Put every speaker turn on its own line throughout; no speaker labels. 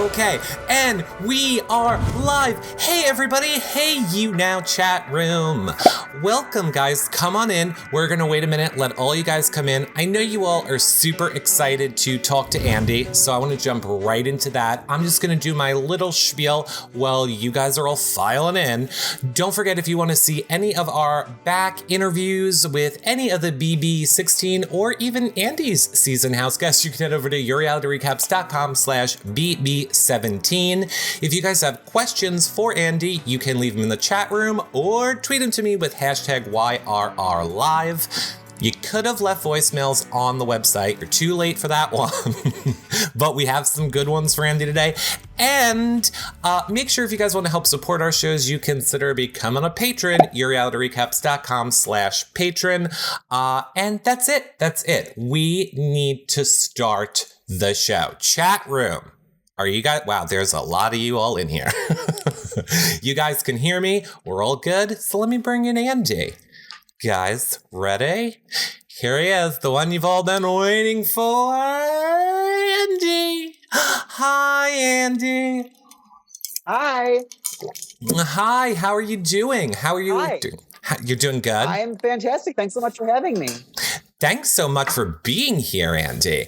Okay, and we are live. Hey everybody, hey you now chat room. Welcome guys, come on in. We're gonna wait a minute, let all you guys come in. I know you all are super excited to talk to Andy, so I wanna jump right into that. I'm just gonna do my little spiel while you guys are all filing in. Don't forget, if you wanna see any of our back interviews with any of the BB16 or even Andy's season house guests, you can head over to yourrealityrecaps.com/BB17. If you guys have questions for Andy, you can leave them in the chat room or tweet them to me with hashtag YRRLive. You could have left voicemails on the website. You're too late for that one. But we have some good ones for Andy today. And make sure if you guys want to help support our shows, you consider becoming a patron, yourrealityrecaps.com/patron. And that's it. That's it. We need to start the show. Chat room. Are you guys? Wow, there's a lot of you all in here. You guys can hear me. We're all good. So let me bring in Andy. Guys, ready? Here he is, the one you've all been waiting for. Andy. Hi, Andy.
Hi.
Hi, how are you doing? How are you doing? You're doing good?
I am fantastic. Thanks so much for having me.
Thanks so much for being here, Andy.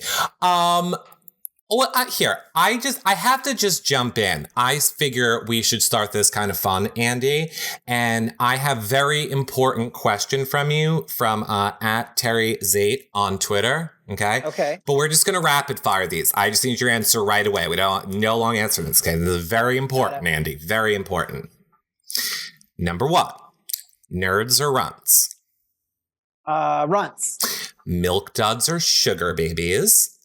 Well, I have to just jump in. I figure we should start this kind of fun, Andy. And I have a very important question from you from at Terry Zate on Twitter. Okay.
Okay.
But we're just going to rapid fire these. I just need your answer right away. We don't no long answer this. Okay. This is very important, Andy. Very important. Number one, nerds or runts?
Runts.
Milk duds or sugar babies?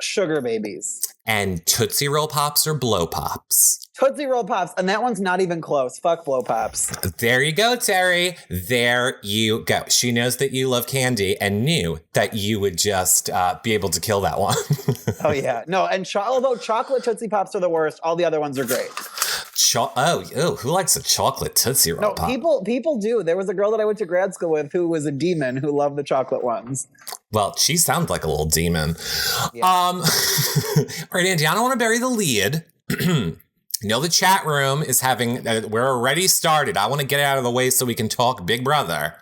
Sugar babies.
And Tootsie Roll Pops or Blow Pops?
Tootsie Roll Pops. And that one's not even close. Fuck Blow Pops.
There you go, Terry. There you go. She knows that you love candy and knew that you would just be able to kill that one.
Oh, yeah. No, and although chocolate Tootsie Pops are the worst, all the other ones are great.
Who likes a chocolate Tootsie Roll Pop?
People do. There was a girl that I went to grad school with who was a demon who loved the chocolate ones. Well,
she sounds like a little demon.
Yeah.
All right, Andy, I don't want to bury the lead. No, the chat room is having, we're already started. I want to get it out of the way so we can talk Big Brother.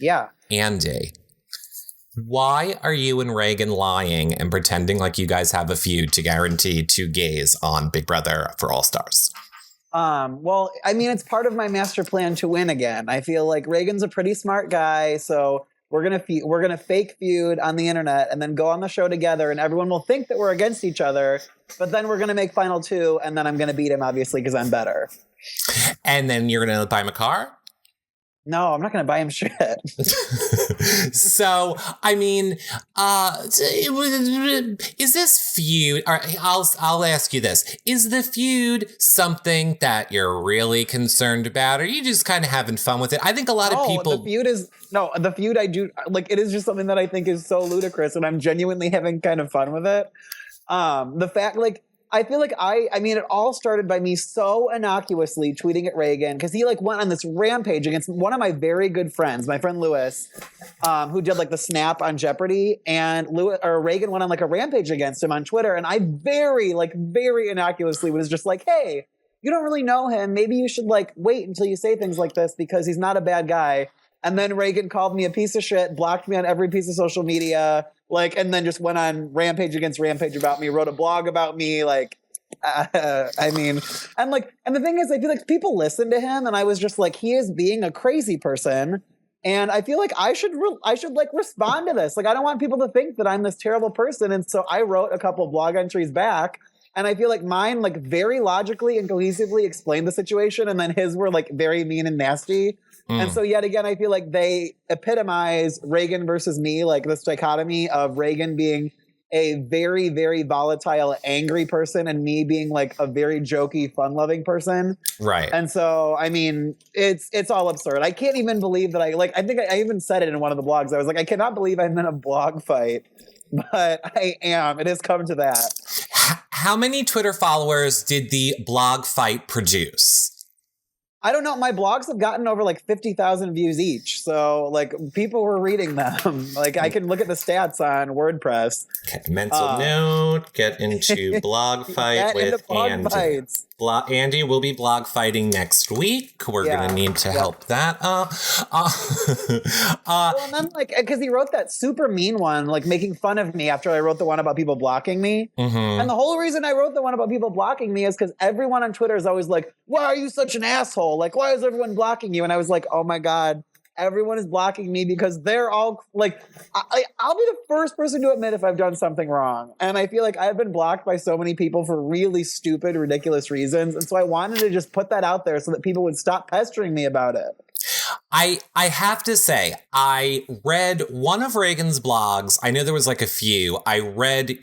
Yeah.
Andy, why are you and Reagan lying and pretending like you guys have a feud to guarantee 2 gays on Big Brother for All Stars?
Well, I mean, it's part of my master plan to win again. I feel like Reagan's a pretty smart guy, so we're gonna fake feud on the internet and then go on the show together, and everyone will think that we're against each other. But then we're gonna make final 2, and then I'm gonna beat him, obviously, because I'm better.
And then you're gonna buy him a car?
No, I'm not gonna buy him shit.
So, I mean, is this feud? Or I'll ask you this: is the feud something that you're really concerned about, or are you just kind of having fun with it? I think a lot of people.
The feud I do like. It is just something that I think is so ludicrous, and I'm genuinely having kind of fun with it. The fact, like, I feel like I mean, it all started by me so innocuously tweeting at Reagan because he went on this rampage against one of my very good friends, my friend Lewis, who did the snap on Jeopardy, and Reagan went on a rampage against him on Twitter, and I very innocuously was just like, hey, you don't really know him, maybe you should wait until you say things like this because he's not a bad guy. And then Reagan called me a piece of shit, blocked me on every piece of social media, and then just went on rampage against rampage about me, wrote a blog about me, I mean, and the thing is, I feel like people listen to him, and I was just like, he is being a crazy person, and I feel like I should respond to this. I don't want people to think that I'm this terrible person, and so I wrote a couple blog entries back, and I feel like mine very logically and cohesively explained the situation, and then his were very mean and nasty. And so yet again, I feel like they epitomize Reagan versus me, this dichotomy of Reagan being a very, very volatile, angry person and me being a very jokey, fun-loving person.
Right.
And so, I mean, it's all absurd. I can't even believe that I think I even said it in one of the blogs. I was like, I cannot believe I'm in a blog fight, but I am. It has come to that.
How many Twitter followers did the blog fight produce?
I don't know. My blogs have gotten over like 50,000 views each. So like people were reading them. Like I can look at the stats on WordPress.
Okay, mental note, get into blog fight with Andy.
Fights.
Andy will be blog fighting next week. We're going to need to help that up.
Well, and then like, because he wrote that super mean one, like making fun of me after I wrote the one about people blocking me. And the whole reason I wrote the one about people blocking me is because everyone on Twitter is always like, why are you such an asshole? Like, why is everyone blocking you? And I was like, oh my God, everyone is blocking me because they're all like, I'll be the first person to admit if I've done something wrong. And I feel like I've been blocked by so many people for really stupid, ridiculous reasons. And so I wanted to just put that out there so that people would stop pestering me about it.
I have to say, I read one of Reagan's blogs. I know there was like a few. I read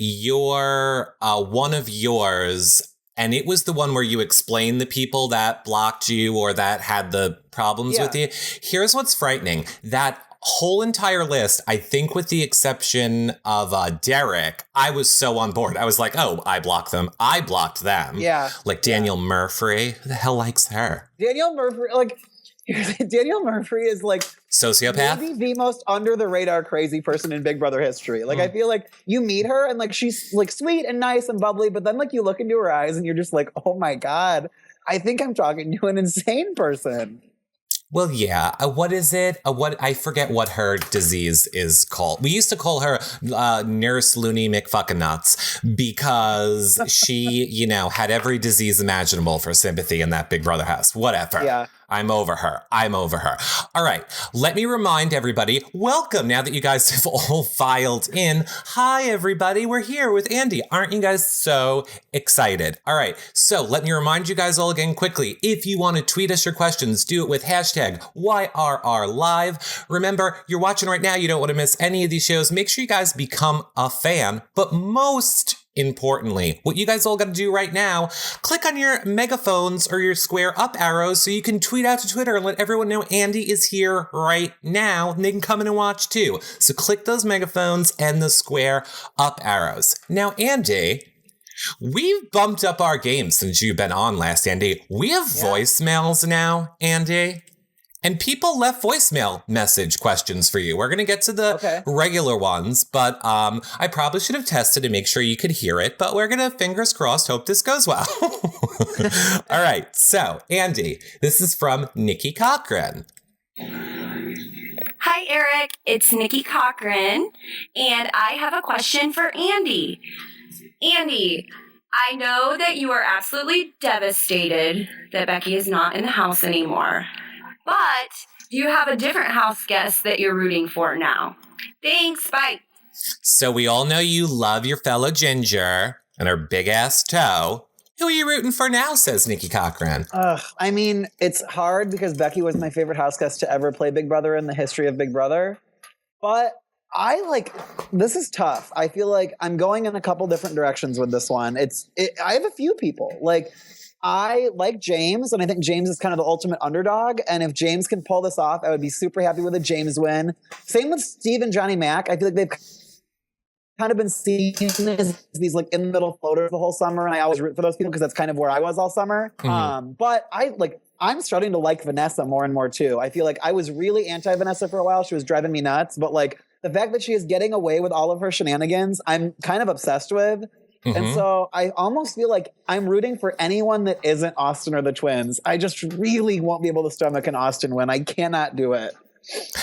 one of yours, and it was the one where you explained the people that blocked you or that had the problems with you. Here's what's frightening. That whole entire list, I think with the exception of Derek, I was so on board. I was like, oh, I blocked them. I blocked them. Yeah. Like Daniel Murphy. Who the hell likes her?
Daniel Murphy, like... Danielle Murphy is like
sociopath,
maybe the most under the radar crazy person in Big Brother history. Like I feel like you meet her and like she's like sweet and nice and bubbly, but then like you look into her eyes and you're just like, oh my God, I think I'm talking to an insane person.
Well, yeah. What is it? I forget what her disease is called. We used to call her Nurse Looney McFucking-Nuts because she, you know, had every disease imaginable for sympathy in that Big Brother house. Whatever. Yeah. I'm over her. All right. Let me remind everybody, welcome now that you guys have all filed in. Hi, everybody. We're here with Andy. Aren't you guys so excited? All right. So let me remind you guys all again quickly. If you want to tweet us your questions, do it with hashtag YRRLive. Remember, you're watching right now. You don't want to miss any of these shows. Make sure you guys become a fan. But most importantly, what you guys all got to do right now, click on your megaphones or your square up arrows so you can tweet out to Twitter and let everyone know Andy is here right now and they can come in and watch too. So click those megaphones and the square up arrows. Now, Andy, we've bumped up our game since you've been on last, Andy. We have voicemails now, Andy. And people left voicemail message questions for you. We're going to get to the regular ones, but I probably should have tested to make sure you could hear it, but we're going to, fingers crossed, hope this goes well. All right. So, Andy, this is from Nikki Cochran.
Hi, Eric. It's Nikki Cochran, and I have a question for Andy. Andy, I know that you are absolutely devastated that Becky is not in the house anymore. But you have a different house guest that you're rooting for now. Thanks. Bye.
So we all know you love your fellow Ginger and her big ass toe. Who are you rooting for now, says Nikki Cochran.
I mean, it's hard because Becky was my favorite house guest to ever play Big Brother in the history of Big Brother. But this is tough. I feel like I'm going in a couple different directions with this one. I have a few people. Like, I like James, and I think James is kind of the ultimate underdog. And if James can pull this off, I would be super happy with a James win. Same with Steve and Johnny Mac. I feel like they've kind of been seen as these like in the middle floaters the whole summer, and I always root for those people because that's kind of where I was all summer. But I'm starting to like Vanessa more and more too. I feel like I was really anti-Vanessa for a while. She was driving me nuts, but like the fact that she is getting away with all of her shenanigans, I'm kind of obsessed with. And so I almost feel like I'm rooting for anyone that isn't Austin or the twins. I just really won't be able to stomach an Austin win. I cannot do it.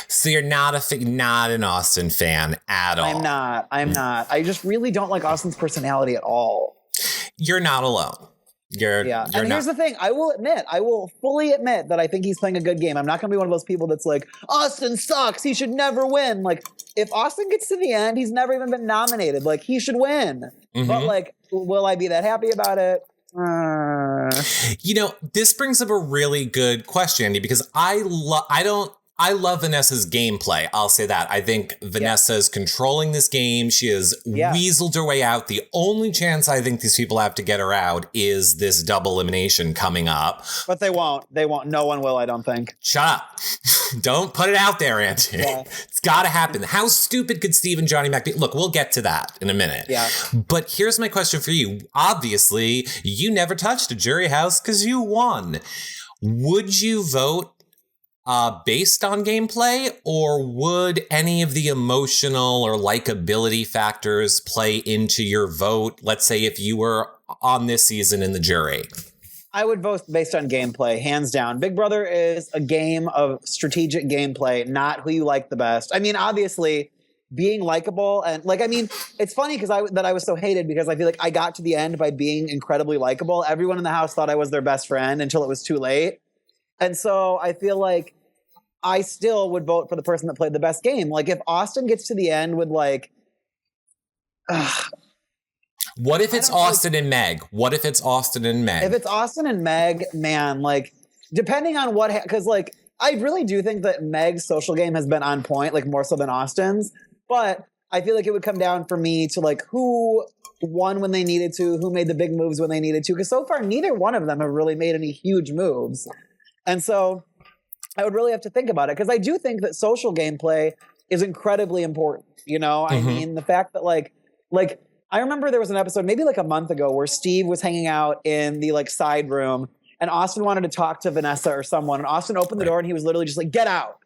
So you're not an Austin fan at all.
I'm not. I just really don't like Austin's personality at all.
You're not alone. You're
and here's the thing. I will fully admit that I think he's playing a good game. I'm not going to be one of those people that's like, Austin sucks. He should never win. Like, if Austin gets to the end, he's never even been nominated. Like, he should win. But like, will I be that happy about it?
You know, this brings up a really good question, Andy, because I love Vanessa's gameplay. I'll say that. I think Vanessa is controlling this game. She has weaseled her way out. The only chance I think these people have to get her out is this double elimination coming up.
But they won't. No one will, I don't think.
Shut up. Don't put it out there, Andy. Yeah. It's got to happen. How stupid could Steve and Johnny Mac be? Look, we'll get to that in a minute. Yeah. But here's my question for you. Obviously, you never touched a jury house because you won. would you vote based on gameplay, or would any of the emotional or likability factors play into your vote? Let's say if you were on this season in the jury.
I would vote based on gameplay, hands down. Big Brother is a game of strategic gameplay, not who you like the best. I mean, obviously, being likable and it's funny because I was so hated because I feel like I got to the end by being incredibly likable. Everyone in the house thought I was their best friend until it was too late. And so I feel like I still would vote for the person that played the best game. Like if Austin gets to the end with like,
what if it's Austin and Meg? What if it's Austin and Meg?
If it's Austin and Meg, man, like depending on what, because like I really do think that Meg's social game has been on point, like more so than Austin's. But I feel like it would come down for me to like who won when they needed to, who made the big moves when they needed to. Because so far, neither one of them have really made any huge moves. And so I would really have to think about it because I do think that social gameplay is incredibly important. You know, I mean, the fact that like I remember there was an episode maybe like a month ago where Steve was hanging out in the like side room and Austin wanted to talk to Vanessa or someone. And Austin opened the door and he was literally just like, get out.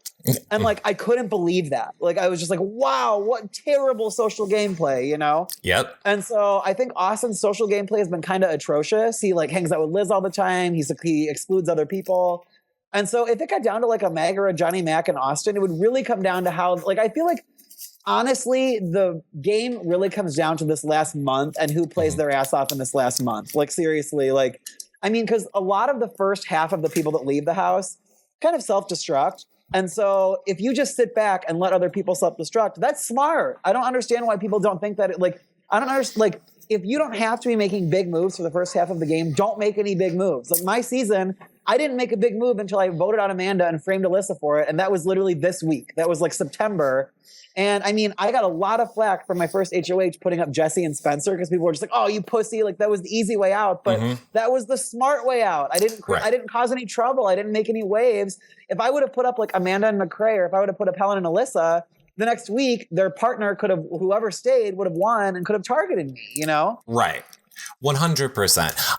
And like, I couldn't believe that. Like, I was just like, wow, what terrible social gameplay, you know?
Yep.
And so I think Austin's social gameplay has been kind of atrocious. He like hangs out with Liz all the time. He excludes other people. And so if it got down to like a Meg or a Johnny Mac and Austin, it would really come down to how, like, I feel like, honestly, the game really comes down to this last month and who plays their ass off in this last month. Like, seriously, like, I mean, because a lot of the first half of the people that leave the house kind of self-destruct. And so if you just sit back and let other people self-destruct, that's smart. I don't understand why people don't think that, I don't understand, like, if you don't have to be making big moves for the first half of the game, don't make any big moves. Like, my season, I didn't make a big move until I voted out Amanda and framed Alyssa for it, and that was literally this week. That was, like, September. And, I mean, I got a lot of flack from my first HOH putting up Jesse and Spencer because people were just like, oh, you pussy. Like, that was the easy way out. But that was the smart way out. I didn't cause any trouble. I didn't make any waves. If I would have put up, like, Amanda and McCrae, or if I would have put up Helen and Alyssa, the next week, their partner could have, whoever stayed, would have won and could have targeted me, you know?
Right. 100%.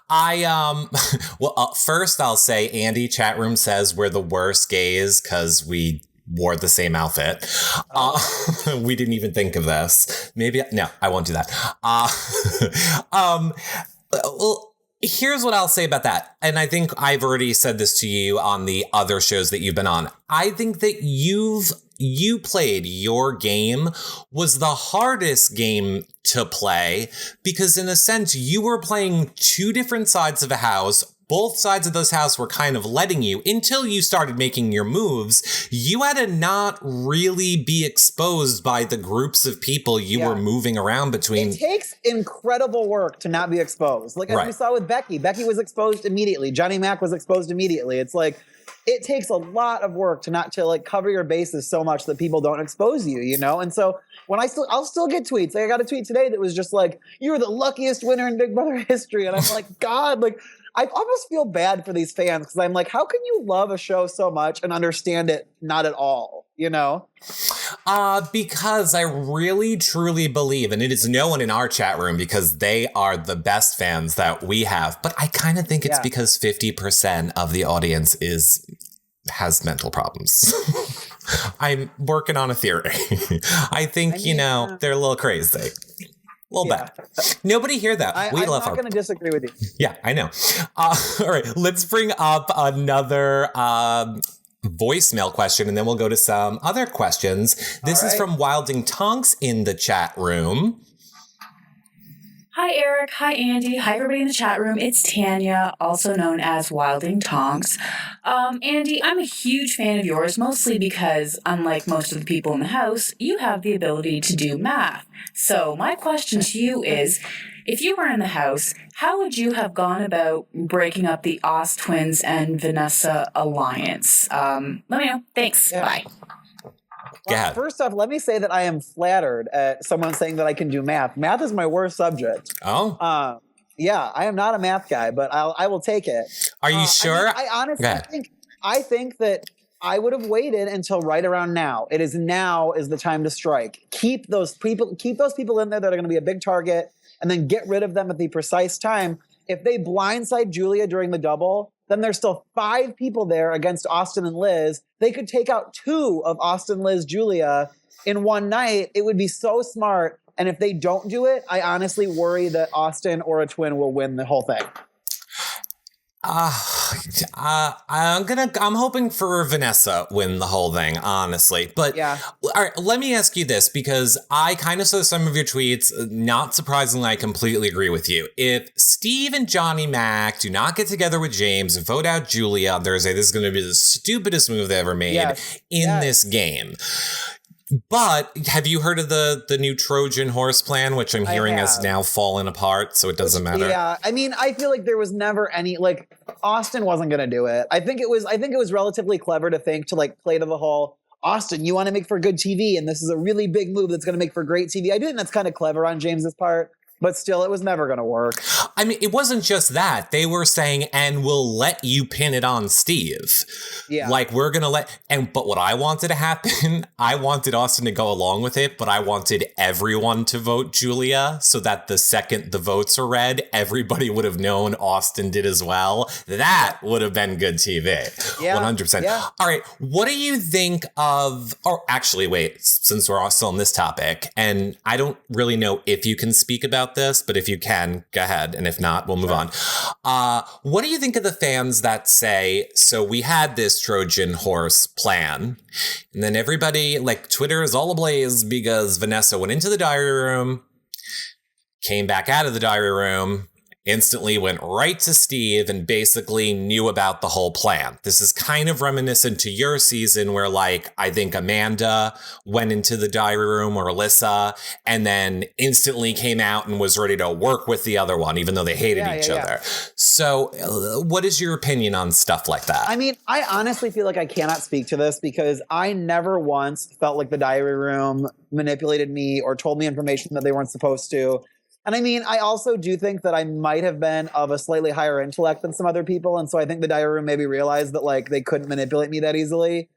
Well, first I'll say Andy chat room says we're the worst gays because we wore the same outfit. We didn't even think of this. Maybe, no, I won't do that. Well, here's what I'll say about that. And I think I've already said this to you on the other shows that you've been on. I think that you played your game was the hardest game to play because in a sense you were playing two different sides of a house. Both sides of those house were kind of letting you until you started making your moves. You had to not really be exposed by the groups of people you were moving around between.
It takes incredible work to not be exposed. Like as we saw with Becky. Becky was exposed immediately. Johnny Mac was exposed immediately. It's like, it takes a lot of work to not to like cover your bases so much that people don't expose you, you know? And so when I'll still get tweets. Like I got a tweet today that was just like, you're the luckiest winner in Big Brother history. And I'm like, God, like, I almost feel bad for these fans because I'm like, how can you love a show so much and understand it not at all, you know?
Because I really, truly believe, and it is no one in our chat room because they are the best fans that we have, but I kind of think it's because 50% of the audience has mental problems. I'm working on a theory. I think, they're a little crazy. A little bit. Nobody hear that.
I'm not going to disagree with you.
Yeah, I know. All right, let's bring up another voicemail question, and then we'll go to some other questions. This is from Wilding Tonks in the chat room.
Hi, Eric. Hi, Andy. Hi, everybody in the chat room. It's Tanya, also known as Wilding Tonks. Andy, I'm a huge fan of yours, mostly because, unlike most of the people in the house, you have the ability to do math. So my question to you is, if you were in the house, how would you have gone about breaking up the Oz twins and Vanessa alliance? Let me know. Thanks. Yeah. Bye.
Well, first off, let me say that I am flattered at someone saying that I can do math. Math is my worst subject.
Oh?
Yeah, I am not a math guy, but I will take it.
Are you sure?
I honestly think that I would have waited until right around now. Now is the time to strike. Keep those people in there that are going to be a big target, and then get rid of them at the precise time. If they blindside Julia during the double, then there's still 5 people there against Austin and Liz. They could take out 2 of Austin, Liz, Julia in one night. It would be so smart. And if they don't do it, I honestly worry that Austin or a twin will win the whole thing.
I'm hoping for Vanessa win the whole thing, honestly. But
yeah.
All right, let me ask you this, because I kind of saw some of your tweets. Not surprisingly, I completely agree with you. If Steve and Johnny Mac do not get together with James and vote out Julia on Thursday, this is going to be the stupidest move they ever made in this game. But have you heard of the new Trojan horse plan, which I'm hearing has now fallen apart, so it doesn't matter?
Yeah, I mean, I feel like there was never any, like, Austin wasn't going to do it. I think it was relatively clever to think to, like, play to the whole, Austin, you want to make for good TV, and this is a really big move that's going to make for great TV. I do think that's kind of clever on James's part. But still, it was never going to work.
I mean, it wasn't just that. They were saying, and we'll let you pin it on Steve.
Yeah.
Like, we're going to but what I wanted to happen, I wanted Austin to go along with it, but I wanted everyone to vote Julia so that the second the votes are read, everybody would have known Austin did as well. That would have been good TV.
Yeah.
100%.
Yeah.
All right. What do you think of, or actually, wait, since we're all still on this topic, and I don't really know if you can speak about this, but if you can, go ahead. And if not, we'll move on. What do you think of the fans that say, so we had this Trojan horse plan, and then everybody, like, Twitter is all ablaze because Vanessa went into the diary room, came back out of the diary room, instantly went right to Steve and basically knew about the whole plan. This is kind of reminiscent to your season where, like, I think Amanda went into the diary room, or Alyssa, and then instantly came out and was ready to work with the other one, even though they hated each other. So what is your opinion on stuff like that?
I mean, I honestly feel like I cannot speak to this because I never once felt like the diary room manipulated me or told me information that they weren't supposed to. And I mean, I also do think that I might have been of a slightly higher intellect than some other people. And so I think the diary room maybe realized that, like, they couldn't manipulate me that easily.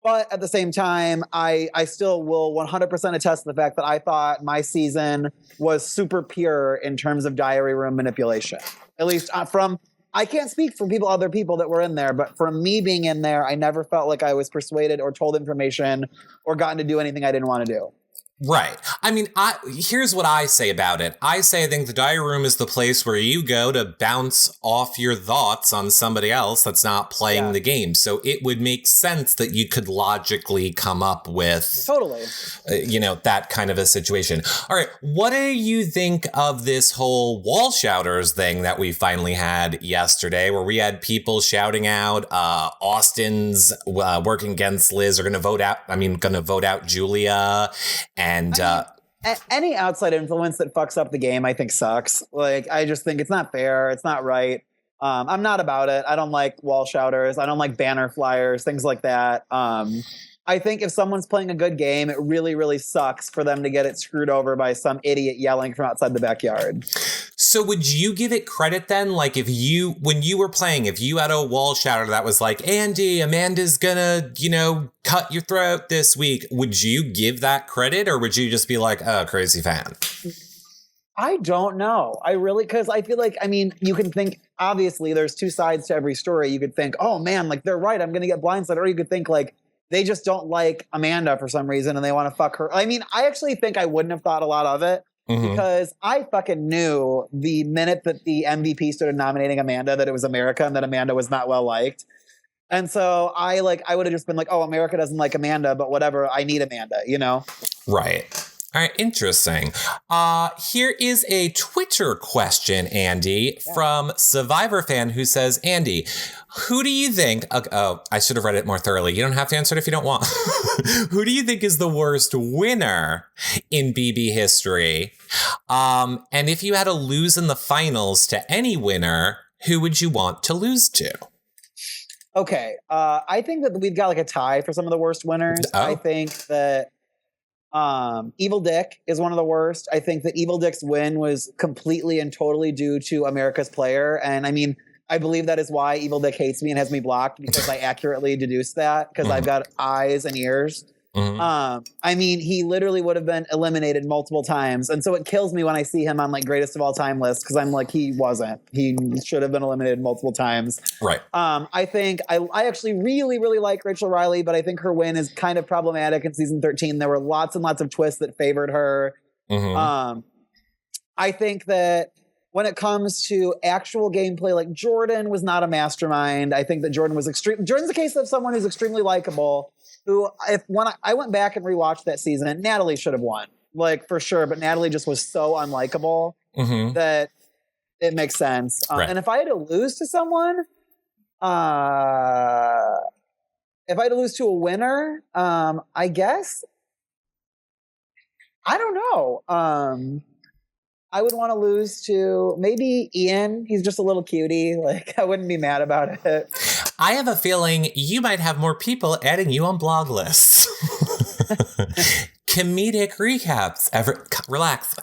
But at the same time, I still will 100% attest to the fact that I thought my season was super pure in terms of diary room manipulation. At least I can't speak for other people that were in there, but from me being in there, I never felt like I was persuaded or told information or gotten to do anything I didn't want to do.
Right. I mean, here's what I say about it. I think the diary room is the place where you go to bounce off your thoughts on somebody else that's not playing the game. So it would make sense that you could logically come up with that kind of a situation. All right. What do you think of this whole wall shouters thing that we finally had yesterday, where we had people shouting out Austin's working against Liz are going to vote out Julia. And
any outside influence that fucks up the game, I think sucks. Like, I just think it's not fair. It's not right. I'm not about it. I don't like wall shouters. I don't like banner flyers, things like that. I think if someone's playing a good game, it really, really sucks for them to get it screwed over by some idiot yelling from outside the backyard.
So would you give it credit then? Like, when you were playing, if you had a wall shouter that was like, Andy, Amanda's gonna, cut your throat this week, would you give that credit, or would you just be like, oh, crazy fan?
I don't know. Because I feel like, I mean, you can think, obviously, there's two sides to every story. You could think, oh man, like, they're right, I'm going to get blindsided. Or you could think, like, they just don't like Amanda for some reason and they want to fuck her. I mean, I actually think I wouldn't have thought a lot of it because I fucking knew the minute that the MVP started nominating Amanda that it was America and that Amanda was not well liked. And so I would have just been like, oh, America doesn't like Amanda, but whatever, I need Amanda,
Right. All right, interesting. Here is a Twitter question, Andy, from Survivor Fan, who says, Andy, who do you think... Oh, I should have read it more thoroughly. You don't have to answer it if you don't want. Who do you think is the worst winner in BB history? And if you had to lose in the finals to any winner, who would you want to lose to?
Okay, I think that we've got like a tie for some of the worst winners.
Oh.
I think that Evil Dick is one of the worst. I think that Evil Dick's win was completely and totally due to America's player. And I mean, I believe that is why Evil Dick hates me and has me blocked, because I accurately deduced that because I've got eyes and ears. I mean, he literally would have been eliminated multiple times. And so it kills me when I see him on like greatest of all time list, because I'm like, he wasn't. He should have been eliminated multiple times.
Right.
I think I actually really, really like Rachel Riley, but I think her win is kind of problematic in season 13. There were lots and lots of twists that favored her. I think that when it comes to actual gameplay, like Jordan was not a mastermind. I think that Jordan was Jordan's the case of someone who's extremely likable. Who, when I went back and rewatched that season, and Natalie should have won, like for sure, but Natalie just was so unlikable that it makes sense.
Right.
And if I had to lose to someone, if I had to lose to a winner, I guess, I don't know. I would want to lose to maybe Ian. He's just a little cutie. Like, I wouldn't be mad about it.
I have a feeling you might have more people adding you on blog lists. Comedic recaps. Relax.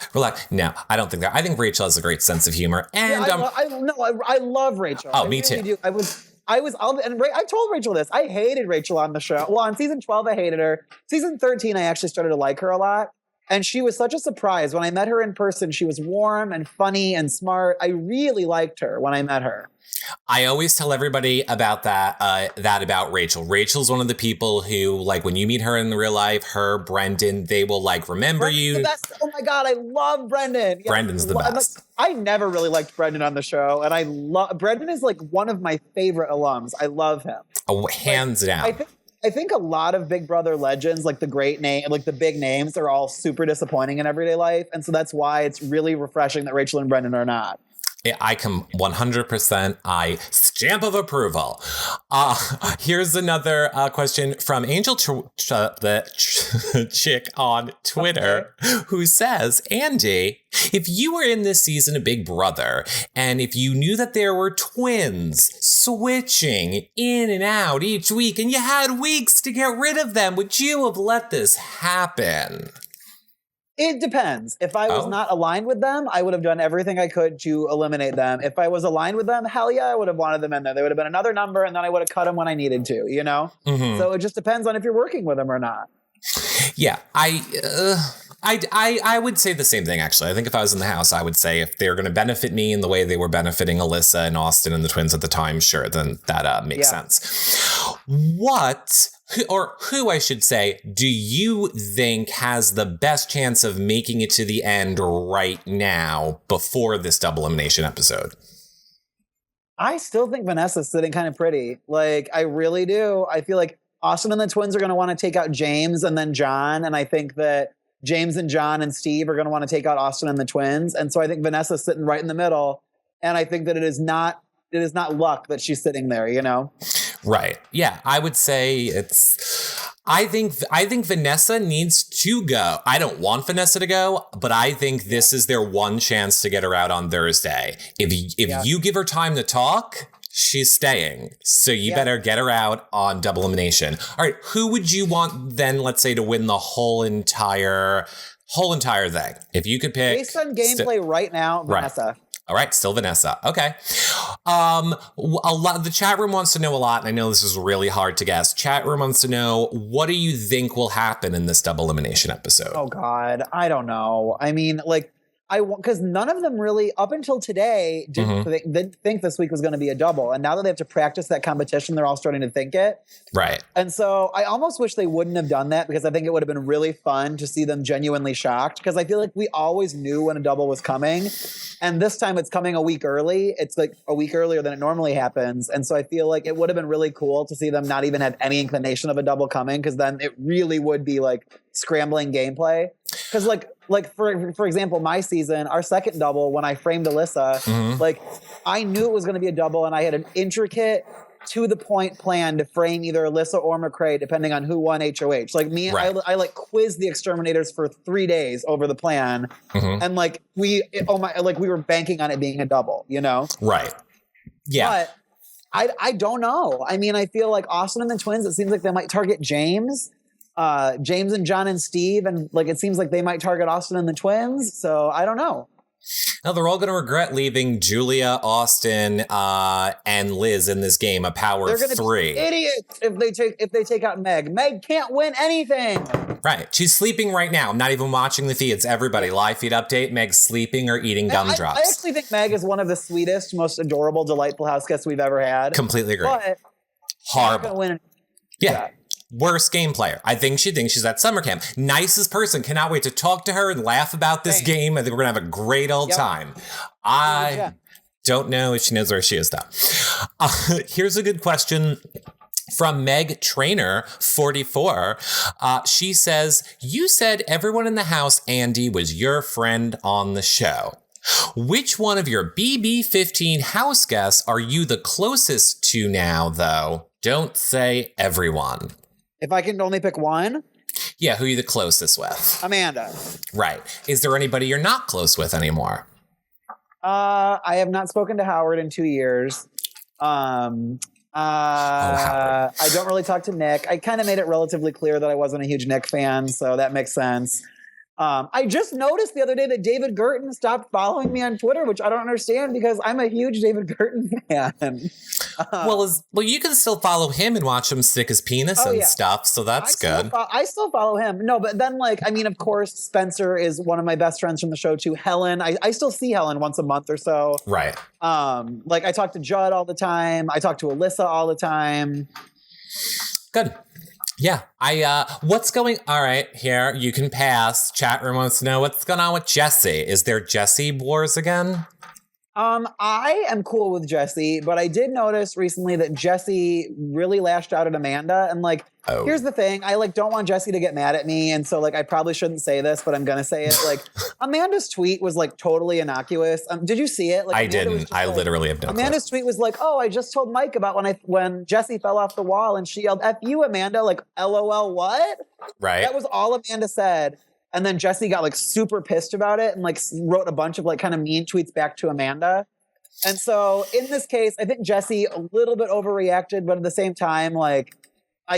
No, I don't think that. I think Rachel has a great sense of humor. And
I love Rachel.
Oh, me too.
I told Rachel this. I hated Rachel on the show. Well, on season 12, I hated her. Season 13, I actually started to like her a lot. And she was such a surprise. When I met her in person, she was warm and funny and smart. I really liked her when I met her.
I always tell everybody about that about Rachel. Rachel's one of the people who, like, when you meet her in real life, her, Brendan, they will, like, remember
Brendan's
you.
The best. Oh, my God, I love Brendan. Yeah,
Brendan's the best.
I never really liked Brendan on the show, and Brendan is, like, one of my favorite alums. I love him.
Oh, hands down.
I think a lot of Big Brother legends, like the big names, are all super disappointing in everyday life. And so that's why it's really refreshing that Rachel and Brendan are not.
I can 100% stamp of approval. Here's another question from Angel the chick on Twitter, who says, Andy, if you were in this season of Big Brother, and if you knew that there were twins switching in and out each week, and you had weeks to get rid of them, would you have let this happen?
It depends. If I was not aligned with them, I would have done everything I could to eliminate them. If I was aligned with them, hell yeah, I would have wanted them in there. They would have been another number, and then I would have cut them when I needed to, you know? So it just depends on if you're working with them or not.
Yeah, I would say the same thing, actually. I think if I was in the house, I would say if they're going to benefit me in the way they were benefiting Alyssa and Austin and the twins at the time, sure, then that makes sense. Who I should say, do you think has the best chance of making it to the end right now before this double elimination episode?
I still think Vanessa's sitting kind of pretty. Like, I really do. I feel like Austin and the twins are going to want to take out James and then John. And I think that James and John and Steve are going to want to take out Austin and the twins. And so I think Vanessa's sitting right in the middle. And I think that it is not luck that she's sitting there, you know?
Right. Yeah, I would say I think Vanessa needs to go. I don't want Vanessa to go, but I think this is their one chance to get her out on Thursday. If you give her time to talk, she's staying. So you better get her out on double elimination. All right, who would you want then, let's say, to win the whole entire thing? If you could pick,
based on gameplay right now, Vanessa.
Right. All right, still Vanessa. Okay. The chat room wants to know a lot, and I know this is really hard to guess. Chat room wants to know, what do you think will happen in this double elimination episode?
Oh God, I don't know. I mean, like, because none of them really, up until today, didn't think this week was going to be a double. And now that they have to practice that competition, they're all starting to think it.
Right.
And so I almost wish they wouldn't have done that, because I think it would have been really fun to see them genuinely shocked. Because I feel like we always knew when a double was coming. And this time it's coming a week early. It's like a week earlier than it normally happens. And so I feel like it would have been really cool to see them not even have any inclination of a double coming, because then it really would be like scrambling gameplay. Because like for example, my season, our second double, when I framed Alyssa, like, I knew it was going to be a double, and I had an intricate, to the point plan to frame either Alyssa or McCrae, depending on who won HOH. Like me, right. I like quizzed the exterminators for 3 days over the plan, and like we were banking on it being a double, you know?
Right. Yeah.
But I don't know. I mean, I feel like Austin and the twins, it seems like they might target James. James and John and Steve, and like it seems like they might target Austin and the twins. So I don't know.
Now they're all going to regret leaving Julia, Austin, and Liz in this game, a power of 3.
Be idiots if they take out Meg. Meg can't win anything.
Right. She's sleeping right now. I'm not even watching the feeds. Everybody, live feed update. Meg's sleeping or eating gumdrops.
I actually think Meg is one of the sweetest, most adorable, delightful house guests we've ever had.
Completely agree.
But
horrible.
Win.
Yeah. Worst game player. I think she thinks she's at summer camp. Nicest person. Cannot wait to talk to her and laugh about this game. I think we're going to have a great old time. I don't know if she knows where she is, though. Here's a good question from Meg Trainer 44. She says, you said everyone in the house, Andy, was your friend on the show. Which one of your BB15 house guests are you the closest to now, though? Don't say everyone.
If I can only pick one?
Yeah, who are you the closest with?
Amanda.
Right. Is there anybody you're not close with anymore?
I have not spoken to Howard in 2 years.
Howard.
I don't really talk to Nick. I kind of made it relatively clear that I wasn't a huge Nick fan, so that makes sense. I just noticed the other day that David Girton stopped following me on Twitter, which I don't understand because I'm a huge David Girton fan.
Well, you can still follow him and watch him stick his penis and stuff, so that's good.
I still follow him. No, but then, of course, Spencer is one of my best friends from the show, too. Helen, I still see Helen once a month or so.
Right.
I talk to Judd all the time. I talk to Alyssa all the time.
Good. Yeah, what's going, all right, here, you can pass. Chat room wants to know what's going on with Jesse. Is there Jesse wars again?
I am cool with Jesse, but I did notice recently that Jesse really lashed out at Amanda. And here's the thing. I don't want Jesse to get mad at me. And so I probably shouldn't say this, but I'm going to say it. Amanda's tweet was totally innocuous. Did you see it?
I didn't. I literally have no clue.
Amanda's tweet was oh, I just told Mike about when Jesse fell off the wall and she yelled, F you, Amanda, LOL, what?
Right.
That was all Amanda said. And then Jesse got super pissed about it and wrote a bunch of kind of mean tweets back to Amanda. And so in this case, I think Jesse a little bit overreacted, but at the same time, I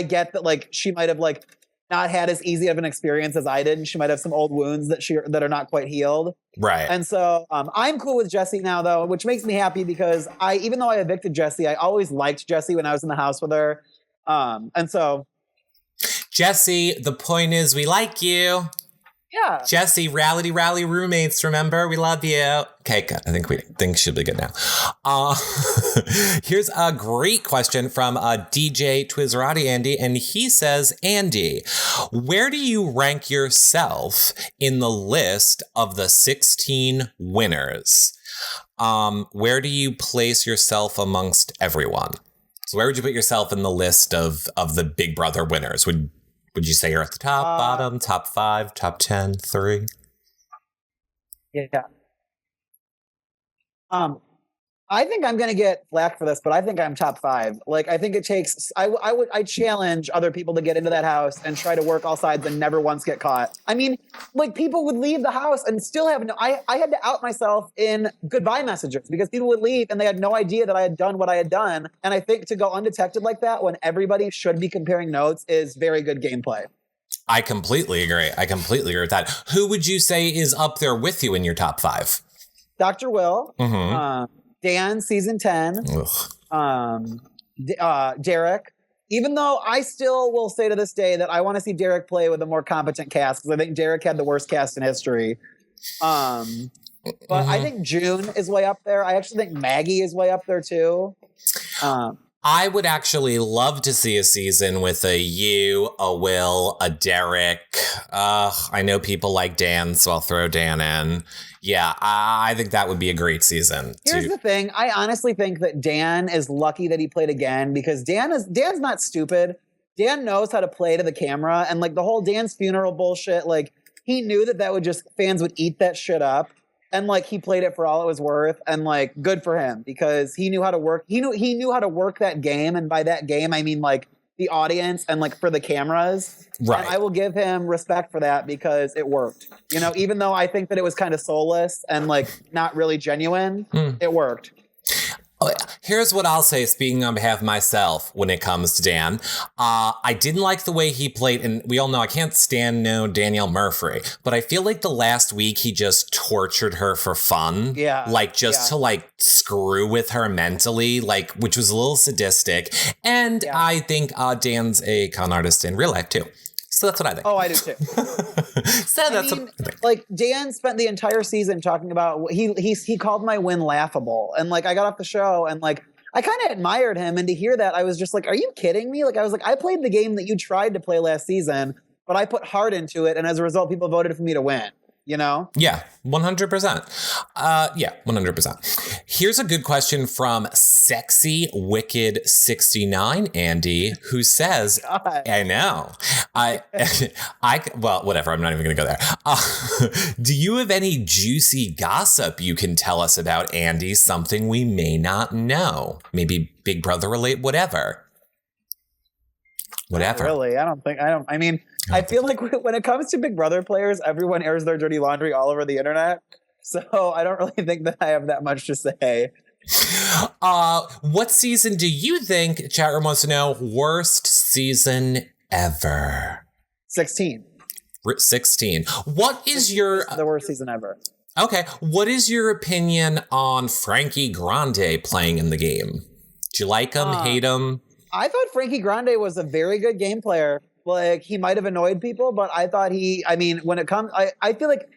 get that she might have not had as easy of an experience as I did, and she might have some old wounds that are not quite healed.
Right.
And so I'm cool with Jesse now, though, which makes me happy because even though I evicted Jesse, I always liked Jesse when I was in the house with her. And so
Jesse, the point is we like you.
Yeah.
Jesse, rally roommates, remember? We love you. Okay, good. I think things should be good now. Here's a great question from DJ Twizzerati Andy, and he says, Andy, where do you rank yourself in the list of the 16 winners? Where do you place yourself amongst everyone? So where would you put yourself in the list of the Big Brother winners? Would you say you're at the top, bottom, top 5, top 10, 3?
Yeah. I think I'm going to get flack for this, but I think I'm top 5. I think it takes, I challenge other people to get into that house and try to work all sides and never once get caught. I mean, people would leave the house and still have I had to out myself in goodbye messages because people would leave and they had no idea that I had done what I had done. And I think to go undetected like that when everybody should be comparing notes is very good gameplay.
I completely agree. With that. Who would you say is up there with you in your top 5?
Dr. Will.
Mm-hmm.
Dan, season 10, Derek, even though I still will say to this day that I want to see Derek play with a more competent cast because I think Derek had the worst cast in history. But I think June is way up there. I actually think Maggie is way up there too.
I would actually love to see a season with a you, a Will, a Derek. I know people like Dan, so I'll throw Dan in. Yeah, I think that would be a great season.
Here's the thing. I honestly think that Dan is lucky that he played again because Dan's not stupid. Dan knows how to play to the camera and the whole Dan's funeral bullshit, he knew that would just, fans would eat that shit up. And he played it for all it was worth, and good for him because he knew how to work. He knew how to work that game, and by that game I mean the audience and for the cameras.
Right.
And I will give him respect for that because it worked. Even though I think that it was kind of soulless and not really genuine, it worked.
Here's what I'll say, speaking on behalf of myself, when it comes to Dan. I didn't like the way he played, and we all know I can't stand no Danielle Murphy, but I feel like the last week he just tortured her for fun.
Yeah.
Like, just to, like, screw with her mentally, like, which was a little sadistic. And I think Dan's a con artist in real life, too. So that's what I think.
Oh, I do too. Like Dan spent the entire season talking about he called my win laughable, and like I got off the show and like I kind of admired him, and to hear that I was just like, are you kidding me? Like I was like, I played the game that you tried to play last season, but I put heart into it, and as a result, people voted for me to win. You know?
Yeah, 100%. Yeah, 100%. Here's a good question from Sexy Wicked 69, Andy, who says,
God.
I know. Well, whatever. I'm not even going to go there. Do you have any juicy gossip you can tell us about Andy? Something we may not know. Maybe Big Brother relate, whatever. Whatever.
Not really, I mean, I feel like when it comes to Big Brother players, everyone airs their dirty laundry all over the internet. So I don't really think that I have that much to say.
What season do you think, chat room wants to know, worst season ever?
16.
16. What is your...
The worst season ever.
Okay. What is your opinion on Frankie Grande playing in the game? Do you like him, hate him?
I thought Frankie Grande was a very good game player. Like, he might have annoyed people, but I thought when it comes, I feel like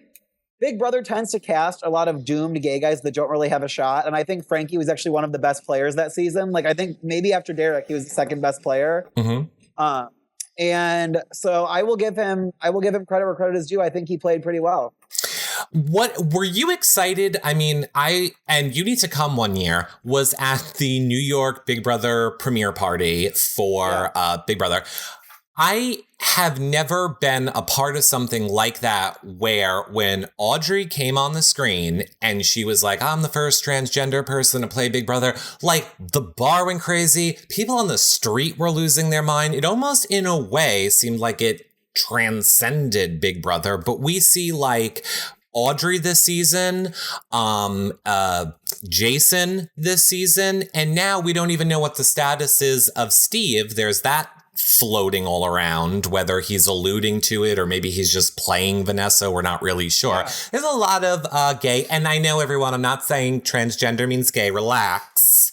Big Brother tends to cast a lot of doomed gay guys that don't really have a shot. And I think Frankie was actually one of the best players that season. Like, I think maybe after Derek, he was the second best player. Mm-hmm. And so I will give him credit where credit is due. I think he played pretty well.
What were you excited? I mean, and you need to come one year, was at the New York Big Brother premiere party for Big Brother. I have never been a part of something like that where when Audrey came on the screen and she was like, I'm the first transgender person to play Big Brother, like the bar went crazy. People on the street were losing their mind. It almost in a way seemed like it transcended Big Brother, but we see like Audrey this season, Jason this season, and now we don't even know what the status is of Steve. There's that floating all around, whether he's alluding to it or maybe he's just playing Vanessa. We're not really sure. Yeah. There's a lot of gay, and I know everyone, I'm not saying transgender means gay, relax.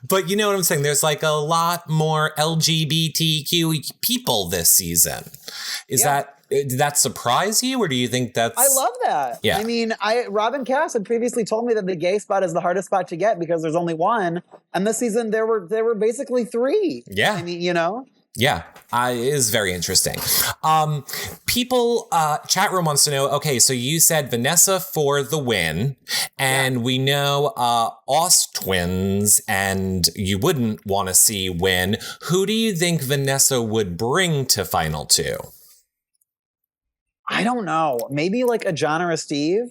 But you know what I'm saying? There's like a lot more LGBTQ people this season. Did that surprise you, or do you think that's...
I love that.
Yeah.
I mean, Robin Cass had previously told me that the gay spot is the hardest spot to get because there's only one. And this season, there were basically 3.
Yeah.
I mean, you know?
Yeah, it is very interesting. People, chat room wants to know, okay, so you said Vanessa for the win, and we know Oz twins, and you wouldn't want to see win. Who do you think Vanessa would bring to Final 2?
I don't know. Maybe like a John or a Steve?